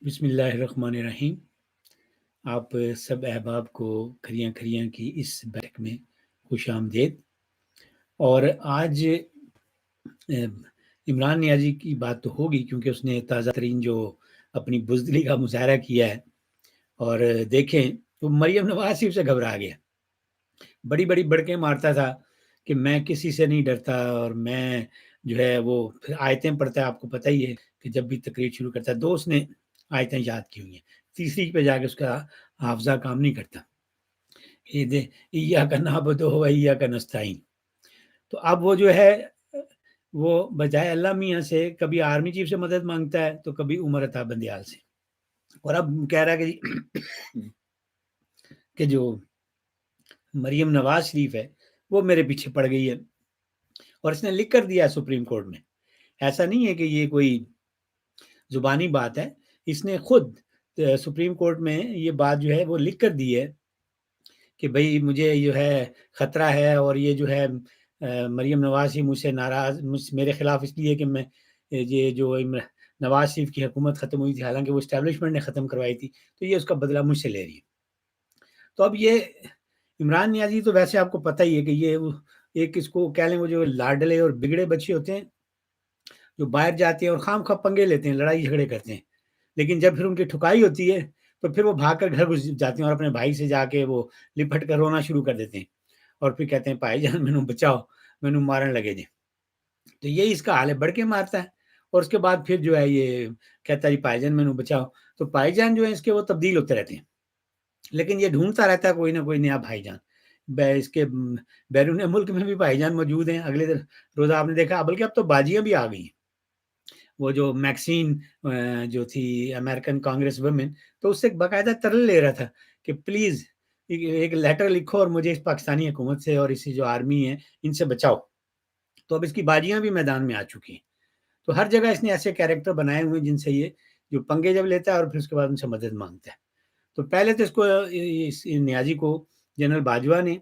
بسم اللہ الرحمن الرحیم۔ آپ سب احباب کو کھریاں کھریاں کی اس بیٹھک میں خوش آمدید۔ اور آج عمران نیازی کی بات تو ہوگی، کیونکہ اس نے تازہ ترین جو اپنی بزدلی کا مظاہرہ کیا ہے، اور دیکھیں تو مریم نواز صرف سے گھبرا گیا، بڑی بڑی بڑکیں مارتا تھا کہ میں کسی سے نہیں ڈرتا، اور میں جو ہے وہ پھر آیتیں پڑھتا ہے۔ آپ کو پتہ ہی ہے کہ جب بھی تقریر شروع کرتا ہے دو اس نے آیتیں یاد کی ہوئی ہیں، تیسری پہ جا کے اس کا حافظہ کام نہیں کرتا۔ ایاک نعبد و ایاک نستعین۔ تو اب وہ جو ہے وہ بجائے اللہ میاں سے کبھی آرمی چیف سے مدد مانگتا ہے، تو کبھی عمر عطا بندیال سے، اور اب کہہ رہا ہے کہ جو مریم نواز شریف ہے وہ میرے پیچھے پڑ گئی ہے، اور اس نے لکھ کر دیا ہے سپریم کورٹ میں۔ ایسا نہیں ہے کہ یہ کوئی زبانی بات ہے، اس نے خود سپریم کورٹ میں یہ بات جو ہے وہ لکھ کر دی ہے کہ بھئی مجھے جو ہے خطرہ ہے، اور یہ جو ہے مریم نواز مجھ سے ناراض، میرے خلاف اس لیے کہ میں یہ جو نواز شریف کی حکومت ختم ہوئی تھی، حالانکہ وہ اسٹیبلشمنٹ نے ختم کروائی تھی، تو یہ اس کا بدلہ مجھ سے لے رہی ہے۔ تو اب یہ عمران نیازی تو ویسے آپ کو پتہ ہی ہے کہ یہ ایک اس کو کہہ لیں وہ جو لاڈلے اور بگڑے بچے ہوتے ہیں جو باہر جاتے ہیں اور خام خواہ پنگے لیتے ہیں، لڑائی جھگڑے کرتے ہیں، لیکن جب پھر ان کی ٹھکائی ہوتی ہے تو پھر وہ بھاگ کر گھر گھس جاتے ہیں اور اپنے بھائی سے جا کے وہ لپٹ کر رونا شروع کر دیتے ہیں، اور پھر کہتے ہیں بھائی جان مینوں بچاؤ، مینوں مارن لگے جی۔ تو یہی اس کا حال ہے، بڑھ کے مارتا ہے، اور اس کے بعد پھر جو ہے یہ کہتا ہے بھائی جان مینوں بچاؤ۔ تو بھائی جان جو ہے اس کے وہ تبدیل ہوتے رہتے ہیں، لیکن یہ ڈھونڈتا رہتا ہے کوئی نہ کوئی نیا بھائی جان۔ اس کے بیرون ملک میں بھی بھائی جان موجود ہیں۔ اگلے روز آپ نے دیکھا، بلکہ اب تو باجیاں بھی آ گئی ہیں، وہ جو میکسین جو تھی امریکن کانگریس وومن، تو اس سے باقاعدہ ترل لے رہا تھا کہ پلیز ایک لیٹر لکھو اور مجھے اس پاکستانی حکومت سے اور اسی جو آرمی ہے ان سے بچاؤ۔ تو اب اس کی باجیاں بھی میدان میں آ چکی ہیں۔ تو ہر جگہ اس نے ایسے کیریکٹر بنائے ہوئے ہیں جن سے یہ جو پنگے جب لیتا ہے اور پھر اس کے بعد ان سے مدد مانگتا ہے۔ تو پہلے تو اس کو نیازی کو جنرل باجوہ نے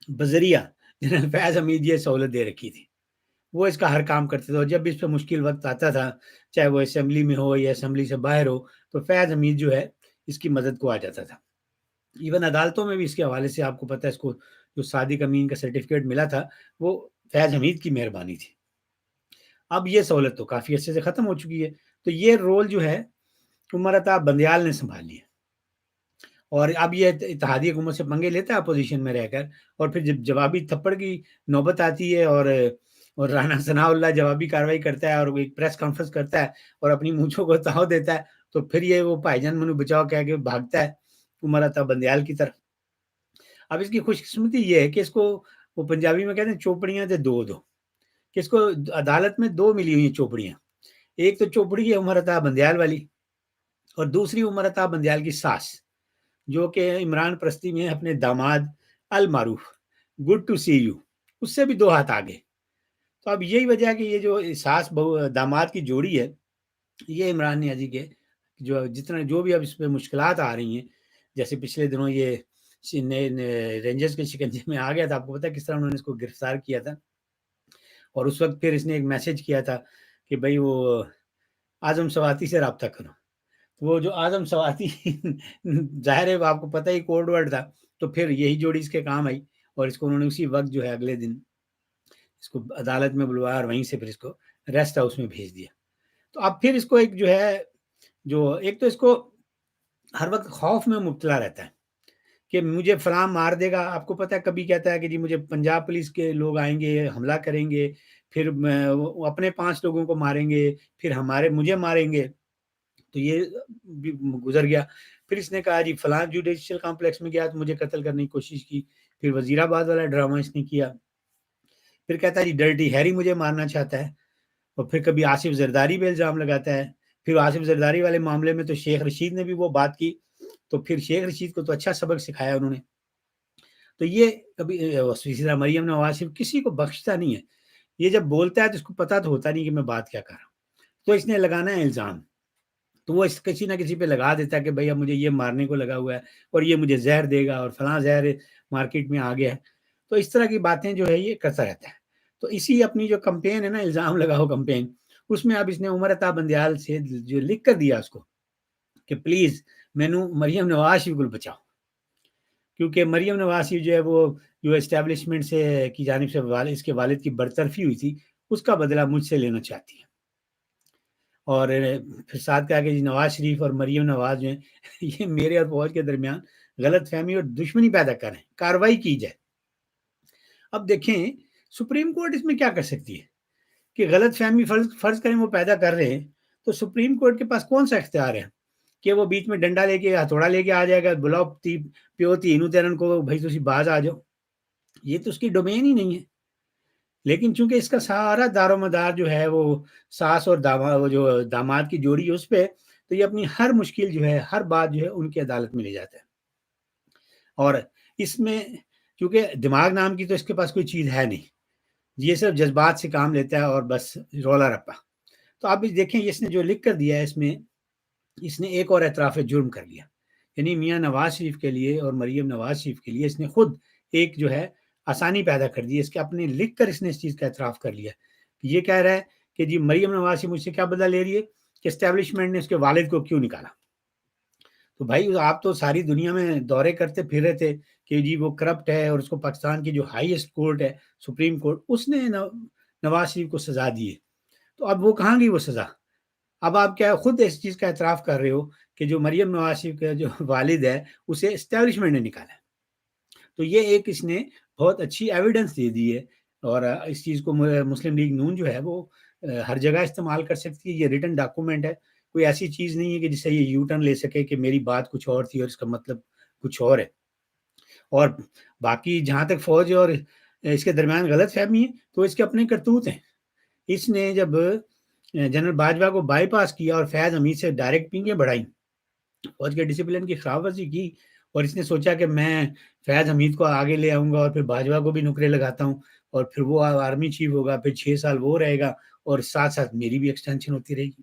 بذریعہ جنرل فیض حمید یہ سہولت دے رکھی تھی، وہ اس کا ہر کام کرتے تھے، اور جب بھی اس پہ مشکل وقت آتا تھا، چاہے وہ اسمبلی میں ہو یا اسمبلی سے باہر ہو، تو فیض حمید جو ہے اس کی مدد کو آ جاتا تھا۔ ایون عدالتوں میں بھی اس کے حوالے سے آپ کو پتہ ہے اس کو جو صادق امین کا سرٹیفکیٹ ملا تھا وہ فیض حمید کی مہربانی تھی۔ اب یہ سہولت تو کافی عرصے سے ختم ہو چکی ہے، تو یہ رول جو ہے عمر عطا بندیال نے سنبھال لیا، اور اب یہ اتحادی حکومت سے پنگے لیتا ہے اپوزیشن میں رہ کر، اور پھر جب جوابی تھپڑ کی نوبت آتی ہے اور رانا ثناء اللہ جوابی کارروائی کرتا ہے اور ایک پریس کانفرنس کرتا ہے اور اپنی مونچھوں کو تاؤ دیتا ہے، تو پھر یہ وہ بھائی جان منو بچاؤ کہہ کے بھاگتا ہے عمر عطا بندیال کی طرف۔ اب اس کی خوش قسمتی یہ ہے کہ اس کو وہ پنجابی میں کہتے ہیں چوپڑیاں تے دو دو، کہ اس کو عدالت میں دو ملی ہوئی ہیں چوپڑیاں، ایک تو چوپڑی ہے عمر عطا بندیال والی، اور دوسری عمر عطا بندیال کی ساس، جو کہ عمران پرستی میں اپنے داماد المعروف گڈ ٹو سی یو، اس سے بھی دو ہاتھ آگے۔ تو اب یہی وجہ ہے کہ یہ جو ساس داماد کی جوڑی ہے، یہ عمران نیازی کے جو بھی اب اس پہ مشکلات آ رہی ہیں، جیسے پچھلے دنوں یہ رینجرز کے شکنجے میں آ گیا تھا، آپ کو پتہ ہے کس طرح انہوں نے اس کو گرفتار کیا تھا، اور اس وقت پھر اس نے ایک میسج کیا تھا کہ بھائی وہ اعظم سواتی سے رابطہ کرو۔ وہ جو اعظم سواتی ظاہر ہے آپ کو پتہ ہی کوڈ ورڈ تھا، تو پھر یہی جوڑی اس کے کام آئی، اور اس کو انہوں نے اسی وقت جو ہے اگلے دن اس کو عدالت میں بلوایا، اور وہیں سے پھر اس کو ریسٹ ہاؤس میں بھیج دیا۔ تو اب پھر اس کو ایک جو ہے ایک تو اس کو ہر وقت خوف میں مبتلا رہتا ہے کہ مجھے فلاں مار دے گا۔ آپ کو پتہ ہے کبھی کہتا ہے کہ جی مجھے پنجاب پولیس کے لوگ آئیں گے، حملہ کریں گے، پھر اپنے 5 لوگوں کو ماریں گے، پھر مجھے ماریں گے۔ تو یہ بھی گزر گیا۔ پھر اس نے کہا جی فلاں جوڈیشل کمپلیکس میں گیا تو مجھے قتل کرنے کی کوشش کی، پھر وزیر آباد والا ڈرامہ اس نے کیا، پھر کہتا ہے جی ڈرٹی ہیری مجھے مارنا چاہتا ہے، اور پھر کبھی آصف زرداری پہ الزام لگاتا ہے۔ پھر آصف زرداری والے معاملے میں تو شیخ رشید نے بھی وہ بات کی، تو پھر شیخ رشید کو تو اچھا سبق سکھایا انہوں نے۔ تو یہ کبھی اسی طرح مریم نواز صرف کسی کو بخشتا نہیں ہے، یہ جب بولتا ہے تو اس کو پتہ تو ہوتا نہیں کہ میں بات کیا کر رہا ہوں، تو اس نے لگانا ہے الزام، تو وہ کسی نہ کسی پہ لگا دیتا ہے کہ بھئی اب مجھے یہ مارنے کو لگا ہوا ہے، اور یہ مجھے زہر دے گا، اور فلاں زہر مارکیٹ میں آ گیا ہے۔ تو اس طرح کی باتیں جو ہے یہ کرتا رہتا ہے۔ تو اسی اپنی جو کمپین ہے نا، الزام لگاؤ کمپین، اس میں اب اس نے عمر عطا بندیال سے جو لکھ کر دیا اس کو کہ پلیز مینو مریم نواز شریف کو بچاؤ، کیونکہ مریم نواز شریف جو ہے وہ جو اسٹیبلشمنٹ سے کی جانب سے اس کے والد کی برطرفی ہوئی تھی اس کا بدلہ مجھ سے لینا چاہتی ہے۔ اور پھر ساتھ کہا کہ جی نواز شریف اور مریم نواز جو ہیں یہ میرے اور فوج کے درمیان غلط فہمی اور دشمنی پیدا کر رہے ہیں، کارروائی کی جائے۔ اب دیکھیں سپریم کورٹ اس میں کیا کر سکتی ہے کہ غلط فہمی فرض کریں وہ پیدا کر رہے ہیں تو سپریم کورٹ کے پاس کون سا اختیار ہے کہ وہ بیچ میں ڈنڈا لے کے ہتھوڑا لے کے آ جائے گا، بلاؤ پیو تینوں تیرن کو بھائی تسی باز آ جاؤ، یہ تو اس کی ڈومین ہی نہیں ہے۔ لیکن چونکہ اس کا سارا دار و مدار جو ہے وہ ساس اور داماد کی جوڑی ہے اس پہ، تو یہ اپنی ہر مشکل جو ہے ہر بات جو ہے ان کی عدالت میں لے جاتا ہے۔ اور اس میں کیونکہ دماغ نام کی تو اس کے پاس کوئی چیز ہے نہیں، یہ صرف جذبات سے کام لیتا ہے اور بس رولا رپا۔ تو آپ دیکھیں اس نے جو لکھ کر دیا ہے اس نے ایک اور اعتراف جرم کر لیا، یعنی میاں نواز شریف کے لیے اور مریم نواز شریف کے لیے اس نے خود ایک جو ہے آسانی پیدا کر دی، اس کے اپنے لکھ کر اس نے اس چیز کا اعتراف کر لیا کہ یہ کہہ رہا ہے کہ جی مریم نواز شریف مجھ سے کیا بدلہ لے رہی ہے کہ اسٹیبلشمنٹ نے اس کے والد کو کیوں نکالا۔ تو بھائی آپ تو ساری دنیا میں دورے کرتے پھر رہے تھے کہ جی وہ کرپٹ ہے، اور اس کو پاکستان کی جو ہائیسٹ کورٹ ہے سپریم کورٹ اس نے نواز شریف کو سزا دی ہے، تو اب وہ کہاں گئی وہ سزا؟ اب آپ کیا خود اس چیز کا اعتراف کر رہے ہو کہ جو مریم نواز شریف کا جو والد ہے اسے اسٹیبلشمنٹ نے نکالا ہے۔ تو یہ ایک اس نے بہت اچھی ایویڈنس دے دی ہے، اور اس چیز کو مسلم لیگ نون جو ہے وہ ہر جگہ استعمال کر سکتی ہے۔ یہ ریٹن ڈاکومنٹ ہے، کوئی ایسی چیز نہیں ہے کہ جس سے یہ یو ٹرن لے سکے کہ میری بات کچھ اور تھی اور اس کا مطلب کچھ اور ہے۔ اور باقی جہاں تک فوج اور اس کے درمیان غلط فہمی ہے تو اس کے اپنے کرتوت ہیں۔ اس نے جب جنرل باجوہ کو بائی پاس کیا اور فیض حمید سے ڈائریکٹ پنگیں بڑھائی، فوج کے ڈسپلن کی خلاف ورزی کی، اور اس نے سوچا کہ میں فیض حمید کو آگے لے آؤں گا اور پھر باجوہ کو بھی نکرے لگاتا ہوں، اور پھر وہ آرمی چیف ہوگا، پھر 6 سال وہ رہے گا اور ساتھ ساتھ میری بھی ایکسٹینشن ہوتی رہے گی۔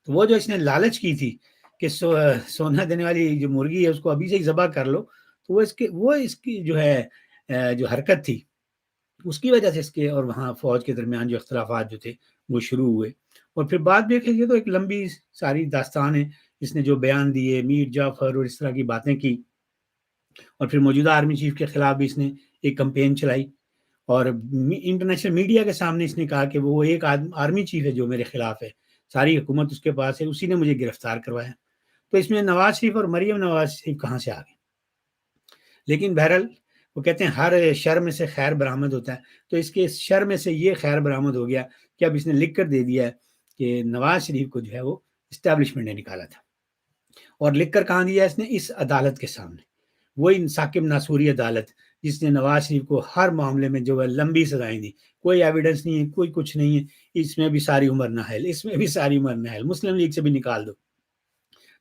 تو وہ جو اس نے لالچ کی تھی کہ سونا دینے والی جو مرغی ہے اس کو ابھی سے ہی ذبح کر لو، تو وہ اس کی جو ہے جو حرکت تھی اس کی وجہ سے اس کے اور وہاں فوج کے درمیان جو اختلافات جو تھے وہ شروع ہوئے۔ اور پھر بعد دیکھیں تو ایک لمبی ساری داستان ہے، اس نے جو بیان دیے میر جعفر اور اس طرح کی باتیں کی، اور پھر موجودہ آرمی چیف کے خلاف بھی اس نے ایک کمپین چلائی، اور انٹرنیشنل میڈیا کے سامنے اس نے کہا کہ وہ ایک آرمی چیف ہے جو میرے خلاف ہے، ساری حکومت اس کے پاس ہے، اسی نے مجھے گرفتار کروایا۔ تو اس میں نواز شریف اور مریم نواز شریف کہاں سے آ گئے؟ لیکن بہرحال وہ کہتے ہیں ہر شر میں سے خیر برآمد ہوتا ہے، تو اس کے شر میں سے یہ خیر برآمد ہو گیا کہ اب اس نے لکھ کر دے دیا ہے کہ نواز شریف کو جو ہے وہ اسٹیبلشمنٹ نے نکالا تھا، اور لکھ کر کہاں دیا اس نے؟ اس عدالت کے سامنے، وہی ثاقب ناصوری عدالت جس نے نواز شریف کو ہر معاملے میں جو ہے لمبی سزائیں دی، کوئی ایویڈنس نہیں ہے، کوئی کچھ نہیں ہے، اس میں بھی ساری عمر نااہل، اس میں بھی ساری عمر نااہل، مسلم لیگ سے بھی نکال دو۔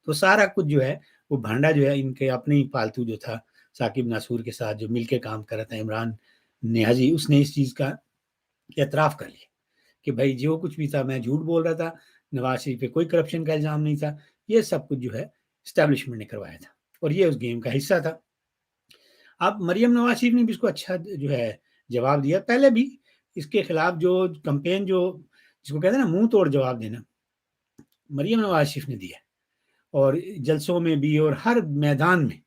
تو سارا کچھ جو ہے وہ بھانڈا جو ہے ان کے اپنے ہی پالتو جو تھا ثاقب ناصور کے ساتھ جو مل کے کام کر رہا تھا عمران نیازی، اس نے اس چیز کا اعتراف کر لیا کہ بھائی جو کچھ بھی تھا میں جھوٹ بول رہا تھا، نواز شریف پہ کوئی کرپشن کا الزام نہیں تھا، یہ سب کچھ جو ہے اسٹیبلشمنٹ نے کروایا تھا، اور یہ اس گیم کا حصہ تھا۔ اب مریم نواز شریف نے بھی اس کو اچھا جو ہے جواب دیا، پہلے بھی اس کے خلاف جو کمپین جو جس کو کہتے ہیں نا منہ توڑ جواب دینا، مریم نواز شریف نے دیا، اور جلسوں میں بھی اور ہر میدان میں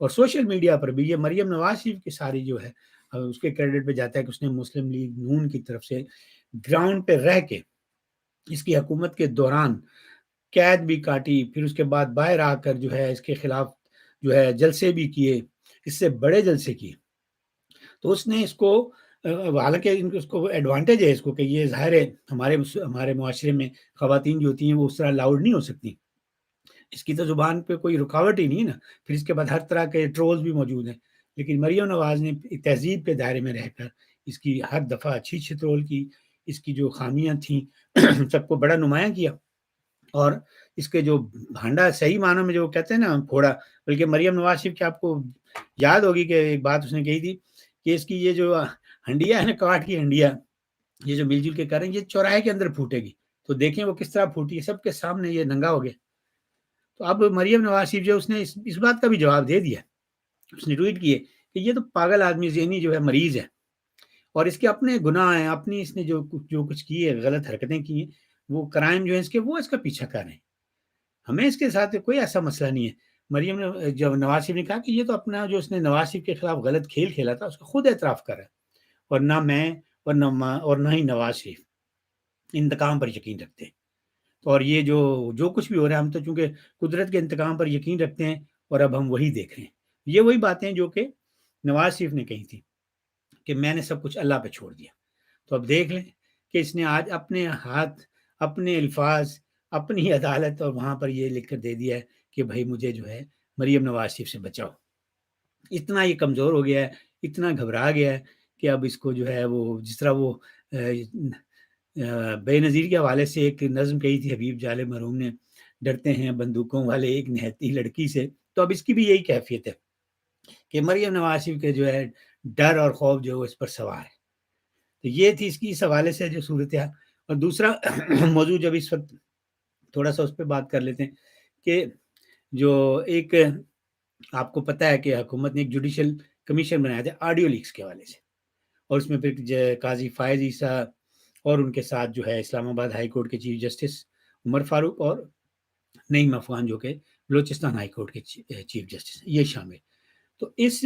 اور سوشل میڈیا پر بھی یہ مریم نواز شریف کی ساری جو ہے اس کے کریڈٹ پہ جاتا ہے کہ اس نے مسلم لیگ نون کی طرف سے گراؤنڈ پہ رہ کے اس کی حکومت کے دوران قید بھی کاٹی، پھر اس کے بعد باہر آ کر جو ہے اس کے خلاف جو ہے جلسے بھی کیے، اس سے بڑے جلسے کیے۔ تو اس نے اس کو حالانکہ اس کو ایڈوانٹیج ہے اس کو کہ یہ ظاہر ہے ہمارے معاشرے میں خواتین جو ہوتی ہیں وہ اس طرح لاؤڈ نہیں ہو سکتی، اس کی تو زبان پہ کوئی رکاوٹ ہی نہیں ہے نا، پھر اس کے بعد ہر طرح کے ٹرولز بھی موجود ہیں، لیکن مریم نواز نے تہذیب کے دائرے میں رہ کر اس کی ہر دفعہ اچھی ٹرول کی، اس کی جو خامیاں تھیں سب کو بڑا نمایاں کیا، اور اس کے جو بھانڈا صحیح معنوں میں جو کہتے ہیں نا پھوڑا، بلکہ مریم نواز شریف کی آپ کو یاد ہوگی کہ ایک بات اس نے کہی تھی کہ اس کی یہ جو ہنڈیا ہے نا کاٹ کی ہنڈیا، یہ جو مل جل کے کر رہے ہیں یہ چوراہے کے اندر پھوٹے گی، تو دیکھیں وہ کس طرح پھوٹی ہے، سب کے سامنے یہ ننگا ہو گیا۔ تو اب مریم نواز شریف جو اس نے اس بات کا بھی جواب دے دیا، اس نے ٹویٹ کیے کہ یہ تو پاگل آدمی ذہنی جو ہے مریض ہے، اور اس کے اپنے گناہ ہیں، اپنی اس نے جو کچھ کی ہے غلط حرکتیں کی ہیں، وہ کرائم جو ہیں اس کے وہ اس کا پیچھا کر رہے ہیں، ہمیں اس کے ساتھ کوئی ایسا مسئلہ نہیں ہے. مریم نے جب نواز شریف نے کہا کہ یہ تو اپنا جو اس نے نواز شریف کے خلاف غلط کھیل کھیلا تھا اس کا خود اعتراف کر رہا ہے، اور نہ میں اور نہ ہی نواز شریف انتقام پر یقین رکھتے ہیں. اور یہ جو کچھ بھی ہو رہا ہے، ہم تو چونکہ قدرت کے انتقام پر یقین رکھتے ہیں، اور اب ہم وہی دیکھ رہے ہیں. یہ وہی باتیں جو کہ نواز شریف نے کہی تھی کہ میں نے سب کچھ اللہ پہ چھوڑ دیا. تو اب دیکھ لیں کہ اس نے آج اپنے ہاتھ، اپنے الفاظ، اپنی عدالت اور وہاں پر یہ لکھ کر دے دیا ہے کہ بھائی مجھے جو ہے مریم نواز شریف سے بچاؤ. اتنا یہ کمزور ہو گیا ہے، اتنا گھبرا گیا ہے کہ اب اس کو جو ہے وہ جس طرح وہ بے نظیر کے حوالے سے ایک نظم کہی تھی حبیب جالے مرحوم نے، ڈرتے ہیں بندوقوں والے ایک نہتی لڑکی سے. تو اب اس کی بھی یہی کیفیت ہے کہ مریم نواز شریف کے جو ہے ڈر اور خوف جو اس پر سوار ہے. تو یہ تھی اس کی اس حوالے سے جو صورتحال. اور دوسرا موضوع جب اس وقت تھوڑا سا اس پہ بات کر لیتے ہیں کہ جو ایک آپ کو پتہ ہے کہ حکومت نے ایک جوڈیشل کمیشن بنایا تھا آڈیو لیکس کے حوالے سے، اور اس میں پھر قاضی فائز عیسیٰ اور ان کے ساتھ جو ہے اسلام آباد ہائی کورٹ کے چیف جسٹس عمر فاروق اور نعیم افغان جو کہ بلوچستان ہائی کورٹ کے چیف جسٹس یہ شامل. تو اس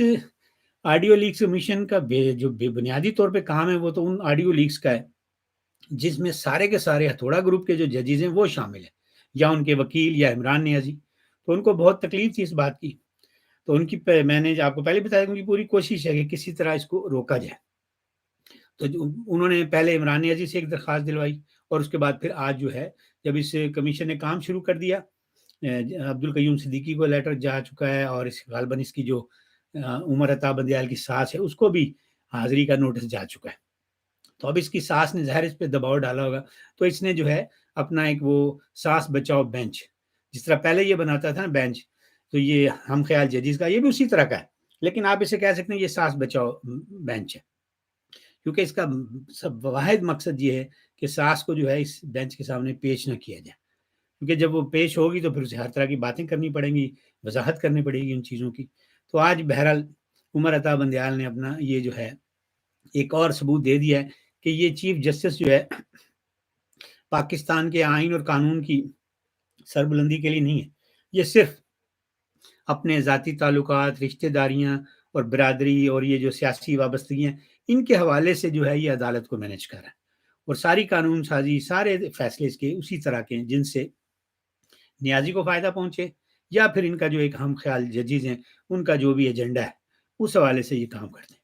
آڈیو لیکس کمیشن کا جو بنیادی طور پہ کام ہے وہ تو ان آڈیو لیکس کا ہے جس میں سارے کے سارے ہتھوڑا گروپ کے جو ججز ہیں وہ شامل ہیں، یا ان کے وکیل یا عمران نیازی. تو ان کو بہت تکلیف تھی اس بات کی. تو ان کی میں نے آپ کو پہلے بتایا کہ ان کی پوری کوشش ہے کہ کسی طرح اس کو روکا جائے. تو انہوں نے پہلے عمران نیازی سے ایک درخواست دلوائی، اور اس کے بعد پھر آج جو ہے جب اس کمیشن نے کام شروع کر دیا، عبدالقیوم صدیقی کو لیٹر جا چکا ہے، اور غالباً اس کی جو عمر عطا بندیال کی ساس ہے اس کو بھی حاضری کا نوٹس جا چکا ہے. تو اب اس کی ساس نے ظاہر اس پہ دباؤ ڈالا ہوگا، تو اس نے جو ہے اپنا ایک وہ ساس بچاؤ بینچ، جس طرح پہلے یہ بناتا تھا نا بینچ، تو یہ ہم خیال ججز کا یہ بھی اسی طرح کا ہے، لیکن آپ اسے کہہ سکتے ہیں یہ ساس بچاؤ بینچ ہے، کیونکہ اس کا سب واحد مقصد یہ ہے کہ ساس کو جو ہے اس بینچ کے سامنے پیش نہ کیا جائے، کیونکہ جب وہ پیش ہوگی تو پھر اسے ہر طرح کی باتیں کرنی پڑیں گی، وضاحت کرنی پڑے گی ان چیزوں کی. تو آج بہرحال عمر عطا بندیال نے اپنا یہ جو ہے ایک اور ثبوت دے دیا ہے کہ یہ چیف جسٹس جو ہے پاکستان کے آئین اور قانون کی سربلندی کے لیے نہیں ہے، یہ صرف اپنے ذاتی تعلقات، رشتہ داریاں اور برادری اور یہ جو سیاسی وابستگیاں ان کے حوالے سے جو ہے یہ عدالت کو مینیج کر رہا ہے، اور ساری قانون سازی، سارے فیصلے اس کے اسی طرح کے ہیں جن سے نیازی کو فائدہ پہنچے، یا پھر ان کا جو ایک ہم خیال ججز ہیں ان کا جو بھی ایجنڈا ہے اس حوالے سے یہ کام کرتے ہیں.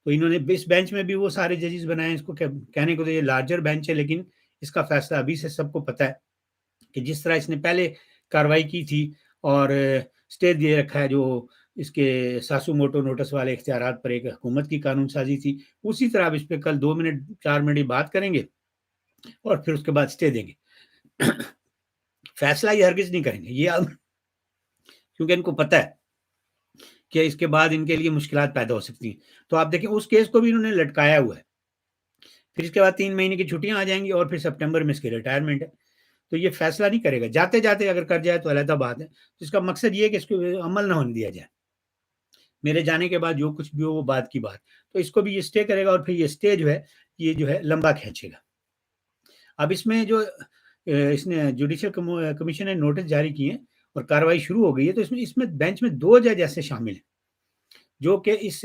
تو انہوں نے اس بینچ میں بھی وہ سارے ججز بنائے. اس کو کہنے کو تو یہ لارجر بینچ ہے، لیکن اس کا فیصلہ ابھی سے سب کو پتہ ہے کہ جس طرح اس نے پہلے کاروائی کی تھی اور اسٹے دے رکھا ہے جو اس کے ساسو موٹو نوٹس والے اختیارات پر ایک حکومت کی قانون سازی تھی، اسی طرح اب اس پہ کل 2 منٹ 4 منٹ بات کریں گے اور پھر اس کے بعد اسٹے دیں گے. فیصلہ یہ ہرگز نہیں کریں گے یہ اب، کیونکہ ان کو پتہ ہے کہ اس کے بعد ان کے لیے مشکلات پیدا ہو سکتی ہیں. تو آپ دیکھیں اس کیس کو بھی انہوں نے لٹکایا ہوا ہے، پھر اس کے بعد 3 مہینے کی چھٹیاں آ جائیں گی اور پھر سپٹمبر میں اس کی ریٹائرمنٹ ہے. تو یہ فیصلہ نہیں کرے گا، جاتے جاتے اگر کر جائے تو علیحدہ بات ہے. تو اس کا مقصد یہ ہے کہ اس کو عمل نہ ہونے دیا جائے، میرے جانے کے بعد جو کچھ بھی ہو وہ بات کی بات. تو اس کو بھی یہ اسٹے کرے گا، اور پھر یہ اسٹے جو ہے لمبا کھینچے گا. اب اس میں جو اس نے جوڈیشل کمیشن نے نوٹس جاری کیے ہیں اور کاروائی شروع ہو گئی ہے، تو اس میں بینچ میں 2 جج ایسے شامل ہیں جو کہ اس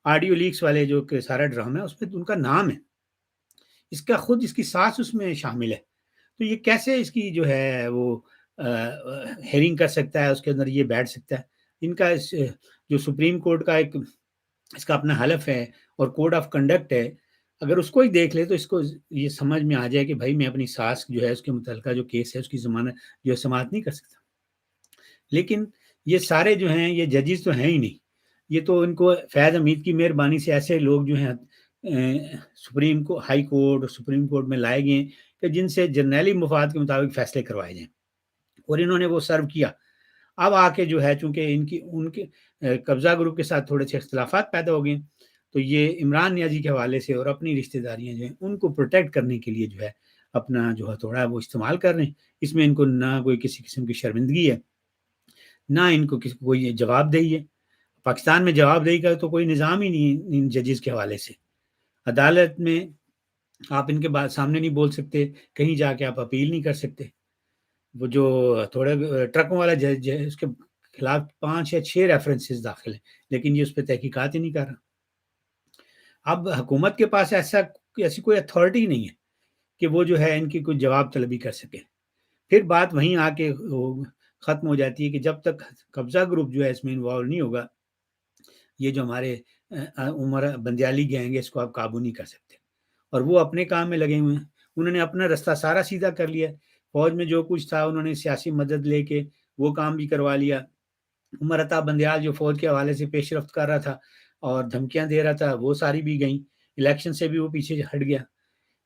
آڈیو لیکس والے جو کہ سارا ڈرامہ ہے اس میں ان کا نام ہے، اس کا خود اس کی ساس اس میں شامل ہے. تو یہ کیسے اس کی جو ہے وہ ہیئرنگ کر سکتا ہے، اس کے اندر یہ بیٹھ سکتا ہے؟ ان کا جو سپریم کورٹ کا ایک اس کا اپنا حلف ہے اور کوڈ آف کنڈکٹ ہے، اگر اس کو ہی دیکھ لے تو اس کو یہ سمجھ میں آ جائے کہ بھائی میں اپنی ساس جو ہے اس کے متعلقہ جو کیس ہے اس کی ضمانت جو ہے سماعت نہیں کر سکتا. لیکن یہ سارے جو ہیں یہ ججز تو ہیں ہی نہیں، یہ تو ان کو فیض حمید کی مہربانی سے ایسے لوگ جو ہیں سپریم کو ہائی کورٹ اور سپریم کورٹ میں لائے گئے ہیں کہ جن سے جرنیلی مفاد کے مطابق فیصلے کروائے جائیں، اور انہوں نے وہ سرو کیا. اب آ کے جو ہے چونکہ ان کے قبضہ گروپ کے ساتھ تھوڑے سے اختلافات پیدا ہو گئے، تو یہ عمران نیازی کے حوالے سے اور اپنی رشتہ داریاں جو ہیں ان کو پروٹیکٹ کرنے کے لیے جو ہے اپنا جو ہتھوڑا ہے وہ استعمال کر رہے ہیں. اس میں ان کو نہ کوئی کسی قسم کی شرمندگی ہے، نہ ان کو کوئی جواب دہی ہے. پاکستان میں جواب دہی کا تو کوئی نظام ہی نہیں ان ججز کے حوالے سے. عدالت میں آپ ان کے سامنے نہیں بول سکتے، کہیں جا کے آپ اپیل نہیں کر سکتے. وہ جو تھوڑے ٹرکوں والا اس کے خلاف 5 یا 6 ریفرنسز داخل ہیں، لیکن یہ اس پہ تحقیقات ہی نہیں کر رہا۔ اب حکومت کے پاس ایسی کوئی اتھارٹی نہیں ہے کہ وہ جو ہے ان کی کوئی جواب طلبی کر سکے۔ پھر بات وہیں آ کے ختم ہو جاتی ہے کہ جب تک قبضہ گروپ جو ہے اس میں انوالو نہیں ہوگا، یہ جو ہمارے عمر بندیالی گینگ ہے، اس کو آپ قابو نہیں کر سکتے۔ اور وہ اپنے کام میں لگے ہوئے ہیں، انہوں نے اپنا رستہ سارا سیدھا کر لیا۔ فوج میں جو کچھ تھا انہوں نے سیاسی مدد لے کے وہ کام بھی کروا لیا۔ عمر عطا بندیال جو فوج کے حوالے سے پیش رفت کر رہا تھا اور دھمکیاں دے رہا تھا، وہ ساری بھی گئیں۔ الیکشن سے بھی وہ پیچھے ہٹ گیا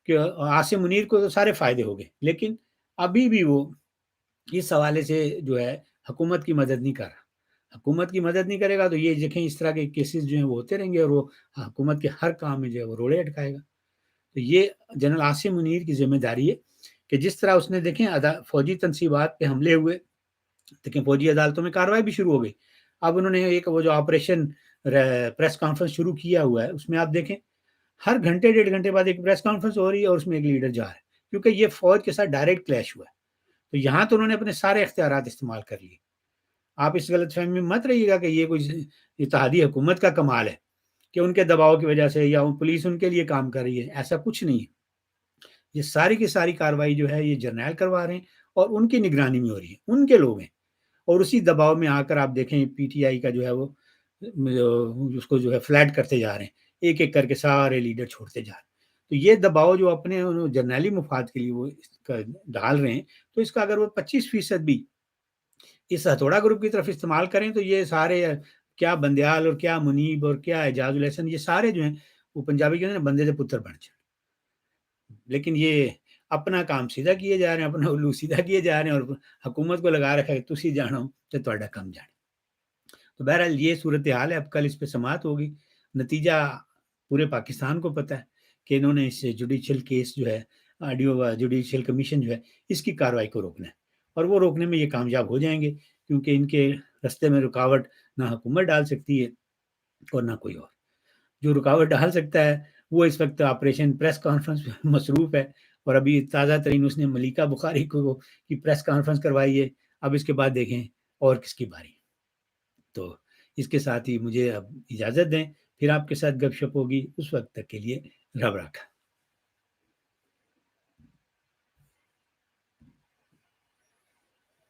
کہ عاصم منیر کو تو سارے فائدے ہو گئے، لیکن ابھی بھی وہ اس حوالے سے جو ہے حکومت کی مدد نہیں کر رہا۔ حکومت کی مدد نہیں کرے گا تو یہ دیکھیں اس طرح کے کیسز جو ہیں وہ ہوتے رہیں گے، اور وہ حکومت کے ہر کام میں جو ہے وہ روڑے اٹکائے گا۔ تو یہ جنرل عاصم منیر کی ذمہ داری ہے کہ جس طرح اس نے دیکھیں فوجی تنصیبات پہ حملے ہوئے، دیکھیں فوجی عدالتوں میں کارروائی بھی شروع ہو گئی۔ اب انہوں نے ایک وہ جو آپریشن پریس کانفرنس شروع کیا ہوا ہے، اس میں آپ دیکھیں ہر گھنٹے 1.5 گھنٹے بعد ایک پریس کانفرنس ہو رہی ہے اور اس میں ایک لیڈر جا رہا ہے، کیونکہ یہ فوج کے ساتھ ڈائریکٹ کلیش ہوا ہے۔ تو یہاں تو انہوں نے اپنے سارے اختیارات استعمال کر لیے۔ آپ اس غلط فہمی میں مت رہیے گا کہ یہ کوئی اتحادی حکومت کا کمال ہے کہ ان کے دباؤ کی وجہ سے یا پولیس ان کے لیے کام کر رہی ہے، ایسا کچھ نہیں ہے۔ یہ ساری کی ساری کارروائی جو ہے یہ جرنیل کروا رہے ہیں اور ان کی نگرانی میں ہو رہی ہے، ان کے لوگ ہیں، اور اسی دباؤ میں آ کر آپ دیکھیں پی ٹی آئی کا جو ہے وہ اس کو جو ہے فلیٹ کرتے جا رہے ہیں، ایک ایک کر کے سارے لیڈر چھوڑتے جا رہے ہیں۔ تو یہ دباؤ جو اپنے جرنیلی مفاد کے لیے وہ ڈال رہے ہیں، تو اس کا اگر وہ 25% بھی اس ہتھوڑا گروپ کی طرف استعمال کریں تو یہ سارے کیا بندیال اور کیا منیب اور کیا اعجاز الحسن، یہ سارے جو ہیں وہ پنجابی کے بندے سے پتر بن جائیں۔ لیکن یہ اپنا کام سیدھا کیے جا رہے ہیں، اپنا الو سیدھا کیے جا رہے ہیں، اور حکومت کو لگا رکھا ہے کہ تسی جانو تو تہاڈا کم جانے۔ تو بہرحال یہ صورتحال ہے۔ اب کل اس پہ سماعت ہوگی، نتیجہ پورے پاکستان کو پتہ ہے کہ انہوں نے اس جوڈیشل کیس جو ہے جوڈیشل کمیشن جو ہے اس کی کارروائی کو روکنا ہے، اور وہ روکنے میں یہ کامیاب ہو جائیں گے، کیونکہ ان کے رستے میں رکاوٹ نہ حکومت ڈال سکتی ہے اور نہ کوئی اور۔ جو رکاوٹ ڈال سکتا ہے وہ اس وقت آپریشن پریس کانفرنس میں مصروف ہے، اور ابھی تازہ ترین اس نے ملیکہ بخاری کو کی پریس کانفرنس کروائی ہے۔ اب اس کے بعد دیکھیں اور کس کی باری۔ تو اس کے ساتھ ہی مجھے اب اجازت دیں، پھر آپ کے ساتھ گپ شپ ہوگی، اس وقت تک کے لیے رب رکھا۔